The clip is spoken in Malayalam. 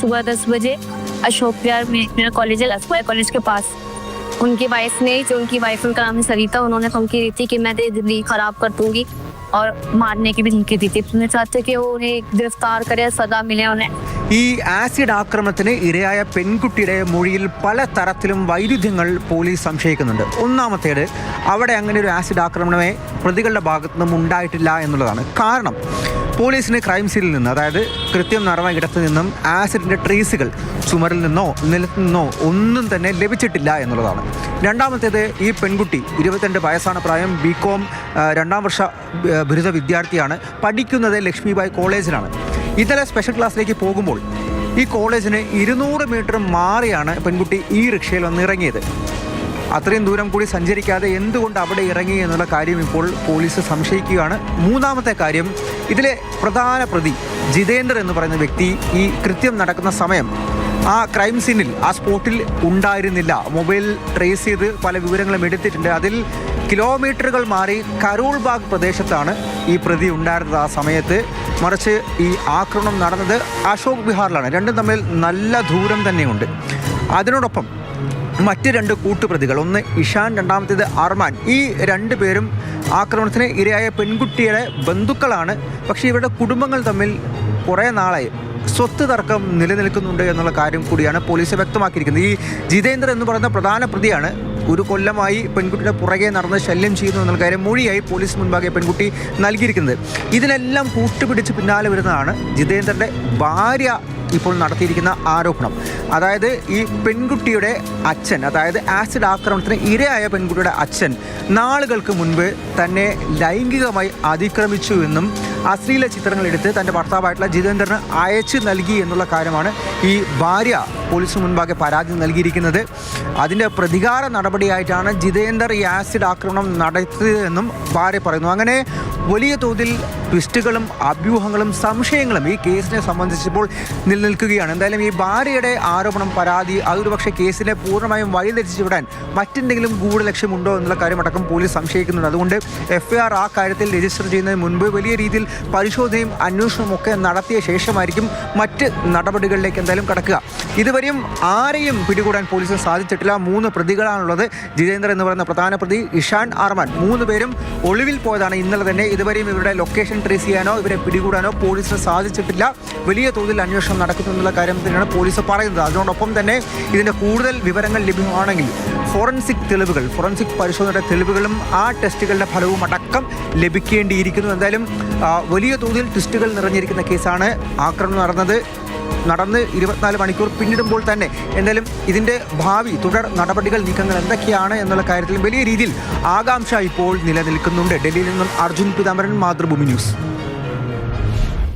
सुबह 10 बजे अशोक विहार मेरा कॉलेज है, कॉलेज के पास उनकी वाइफ ने, जो उनकी वाइफ उनका नाम है सरिता, उन्होंने धमकी दी थी कि मैं तेरी जिंदगी खराब कर दूंगी और मारने की भी धमकी दी थी. उन्हें चाहते कि वो उन्हें गिरफ्तार करे, सजा मिले उन्हें. ഈ ആസിഡ് ആക്രമണത്തിന് ഇരയായ പെൺകുട്ടിയുടെ മൊഴിയിൽ പല തരത്തിലും വൈരുദ്ധ്യങ്ങൾ പോലീസ് സംശയിക്കുന്നുണ്ട്. ഒന്നാമത്തേത്, അവിടെ അങ്ങനെ ഒരു ആസിഡ് ആക്രമണമേ പ്രതികളുടെ ഭാഗത്തു നിന്നും ഉണ്ടായിട്ടില്ല എന്നുള്ളതാണ്. കാരണം പോലീസിന് ക്രൈം സീനിൽ നിന്ന്, അതായത് കൃത്യം നടന്ന ഇടത്തു നിന്നും ആസിഡിൻ്റെ ട്രേസുകൾ ചുമരിൽ നിന്നോ നിലത്തു നിന്നോ ഒന്നും തന്നെ ലഭിച്ചിട്ടില്ല എന്നുള്ളതാണ്. രണ്ടാമത്തേത്, ഈ പെൺകുട്ടി 22 വയസ്സാണ് പ്രായം, ബികോം 2ാം വർഷ ബിരുദ വിദ്യാർത്ഥിയാണ്, പഠിക്കുന്നത് ലക്ഷ്മിബായി കോളേജിലാണ്. ഇന്നലെ സ്പെഷ്യൽ ക്ലാസ്സിലേക്ക് പോകുമ്പോൾ ഈ കോളേജിന് 200 മീറ്റർ മാറിയാണ് പെൺകുട്ടി ഈ റിക്ഷയിൽ വന്ന് ഇറങ്ങിയത്. അത്രയും ദൂരം കൂടി സഞ്ചരിക്കാതെ എന്തുകൊണ്ട് അവിടെ ഇറങ്ങി എന്നുള്ള കാര്യം ഇപ്പോൾ പോലീസ് സംശയിക്കുകയാണ്. മൂന്നാമത്തെ കാര്യം, ഇതിലെ പ്രധാന പ്രതി ജിതേന്ദ്ര എന്ന് പറയുന്ന വ്യക്തി ഈ കൃത്യം നടക്കുന്ന സമയം ആ ക്രൈം സീനിൽ, ആ സ്പോട്ടിൽ ഉണ്ടായിരുന്നില്ല. മൊബൈൽ ട്രേസ് ചെയ്ത് പല വിവരങ്ങളും എടുത്തിട്ടുണ്ട്. അതിൽ കിലോമീറ്ററുകൾ മാറി കരോൾ ബാഗ് പ്രദേശത്താണ് ഈ പ്രതി ഉണ്ടായിരുന്നത് ആ സമയത്ത്. മറിച്ച് ഈ ആക്രമണം നടന്നത് അശോക് വിഹാറിലാണ്. രണ്ടും തമ്മിൽ നല്ല ദൂരം തന്നെയുണ്ട്. അതിനോടൊപ്പം മറ്റ് 2 കൂട്ടുപ്രതികൾ, ഒന്ന് ഇഷാൻ, രണ്ടാമത്തേത് അർമാൻ. ഈ 2 പേരും ആക്രമണത്തിന് ഇരയായ പെൺകുട്ടിയുടെ ബന്ധുക്കളാണ്. പക്ഷേ ഇവരുടെ കുടുംബങ്ങൾ തമ്മിൽ കുറേ നാളായി സ്വത്ത് തർക്കം നിലനിൽക്കുന്നുണ്ട് എന്നുള്ള കാര്യം കൂടിയാണ് പോലീസ് വ്യക്തമാക്കിയിരിക്കുന്നത്. ഈ ജിതേന്ദ്ര എന്ന് പറയുന്ന പ്രധാന പ്രതിയാണ് 1 കൊല്ലമായി പെൺകുട്ടിയുടെ പുറകെ നടന്ന് ശല്യം ചെയ്യുന്നു എന്നുള്ള കാര്യം മൊഴിയായി പോലീസ് മുൻപാകെ പെൺകുട്ടി നൽകിയിരിക്കുന്നത്. ഇതിനെല്ലാം കൂട്ടുപിടിച്ച് പിന്നാലെ വരുന്നതാണ് ജിതേന്ദ്രൻ്റെ ഭാര്യ ഇപ്പോൾ നടത്തിയിരിക്കുന്ന ആരോപണം. അതായത് ഈ പെൺകുട്ടിയുടെ അച്ഛൻ, അതായത് ആസിഡ് ആക്രമണത്തിന് ഇരയായ പെൺകുട്ടിയുടെ അച്ഛൻ നാളുകൾക്ക് മുൻപ് തന്നെ ലൈംഗികമായി അതിക്രമിച്ചു എന്നും അശ്ലീല ചിത്രങ്ങൾ എടുത്ത് തൻ്റെ ഭർത്താവായിട്ടുള്ള ജിതേന്ദ്രന് അയച്ചു നൽകി എന്നുള്ള കാര്യമാണ് ഈ ഭാര്യ പോലീസിന് മുൻപാകെ പരാതി നൽകിയിരിക്കുന്നത്. അതിൻ്റെ പ്രതികാര നടപടിയായിട്ടാണ് ജിതേന്ദ്ര ഈ ആസിഡ് ആക്രമണം നടത്തിയതെന്നും ഭാര്യ പറയുന്നു. അങ്ങനെ വലിയ തോതിൽ ട്വിസ്റ്റുകളും അഭ്യൂഹങ്ങളും സംശയങ്ങളും ഈ കേസിനെ സംബന്ധിച്ചപ്പോൾ നിലനിൽക്കുകയാണ്. എന്തായാലും ഈ ഭാര്യയുടെ ആരോപണം, പരാതി, അതൊരു പക്ഷേ കേസിനെ പൂർണ്ണമായും വഴിതെറ്റിച്ചു വിടാൻ മറ്റെന്തെങ്കിലും ഗൂഢലക്ഷ്യമുണ്ടോ എന്നുള്ള കാര്യമടക്കം പോലീസ് സംശയിക്കുന്നുണ്ട്. അതുകൊണ്ട് FIR ആ കാര്യത്തിൽ രജിസ്റ്റർ ചെയ്യുന്നതിന് മുൻപ് വലിയ രീതിയിൽ പരിശോധനയും അന്വേഷണവും ഒക്കെ നടത്തിയ ശേഷമായിരിക്കും മറ്റ് നടപടികളിലേക്ക് എന്തായാലും കടക്കുക. ഇതുവരെയും ആരെയും പിടികൂടാൻ പോലീസിന് സാധിച്ചിട്ടില്ല. 3 പ്രതികളാണുള്ളത്. ജിതേന്ദ്ര എന്ന് പറയുന്ന പ്രധാന പ്രതി, ഇഷാൻ, അർമാൻ, 3 പേരും ഒളിവിൽ പോയതാണ് ഇന്നലെ തന്നെ. ഇതുവരെയും ഇവരുടെ ലൊക്കേഷൻ ട്രേസ് ചെയ്യാനോ ഇവരെ പിടികൂടാനോ പോലീസിന് സാധിച്ചിട്ടില്ല. വലിയ തോതിൽ അന്വേഷണം നടക്കുന്നു എന്നുള്ള കാര്യം തന്നെയാണ് പോലീസ് പറയുന്നത്. അതിനോടൊപ്പം തന്നെ ഇതിൻ്റെ കൂടുതൽ വിവരങ്ങൾ ലഭ്യമാണെങ്കിൽ ഫോറൻസിക് തെളിവുകൾ, ഫോറൻസിക് പരിശോധനയുടെ തെളിവുകളും ആ ടെസ്റ്റുകളുടെ ഫലവും അടക്കം ലഭിക്കേണ്ടിയിരിക്കുന്നു. എന്തായാലും വലിയ തോതിൽ ട്വിസ്റ്റുകൾ നിറഞ്ഞിരിക്കുന്ന കേസാണ്. ആക്രമണം നടന്ന് 24 മണിക്കൂർ പിന്നിടുമ്പോൾ തന്നെ എന്തായാലും ഇതിൻ്റെ ഭാവി തുടർ നടപടികൾ, നീക്കങ്ങൾ എന്തൊക്കെയാണ് എന്നുള്ള കാര്യത്തിലും വലിയ രീതിയിൽ ആകാംക്ഷ ഇപ്പോൾ നിലനിൽക്കുന്നുണ്ട്. ഡൽഹിയിൽ നിന്നും അർജുൻ പിതാംബരൻ, മാതൃഭൂമി ന്യൂസ്.